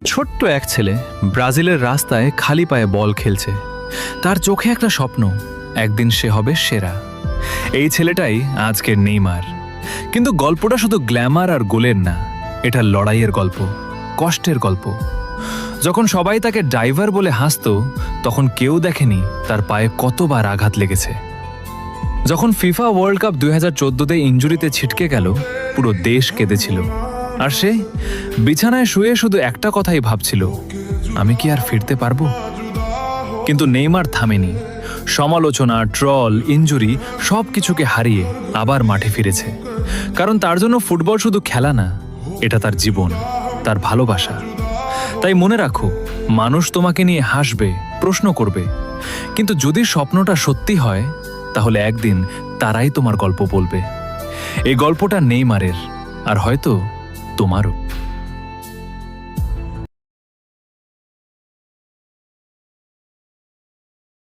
ছোট্ট এক ছেলে ব্রাজিলের রাস্তায় খালি পায়ে বল খেলছে। তার চোখে একটা স্বপ্ন, একদিন সে হবে সেরা। এই ছেলেটাই আজকের নেইমার। কিন্তু গল্পটা শুধু গ্ল্যামার আর গোলের না, এটা লড়াইয়ের গল্প, কষ্টের গল্প। যখন সবাই তাকে ড্রাইভার বলে হাসতো, তখন কেউ দেখেনি তার পায়ে কতবার আঘাত লেগেছে। যখন ফিফা ওয়ার্ল্ড কাপ 2014-তে ইনজুরিতে ছিটকে গেল, পুরো দেশ কেঁদেছিল। আর সে বিছানায় শুয়ে শুধু একটা কথাই ভাবছিল, আমি কি আর ফিরতে পারবো? কিন্তু নেইমার থামেনি। সমালোচনা, ট্রল, ইনজুরি সব কিছুকে হারিয়ে আবার মাঠে ফিরেছে। কারণ তার জন্য ফুটবল শুধু খেলা না, এটা তার জীবন, তার ভালোবাসা। তাই মনে রাখো, মানুষ তোমাকে নিয়ে হাসবে, প্রশ্ন করবে, কিন্তু যদি স্বপ্নটা সত্যি হয়, তাহলে একদিন তারাই তোমার গল্প বলবে। এই গল্পটা নেইমারের, আর হয়তো তোমারও।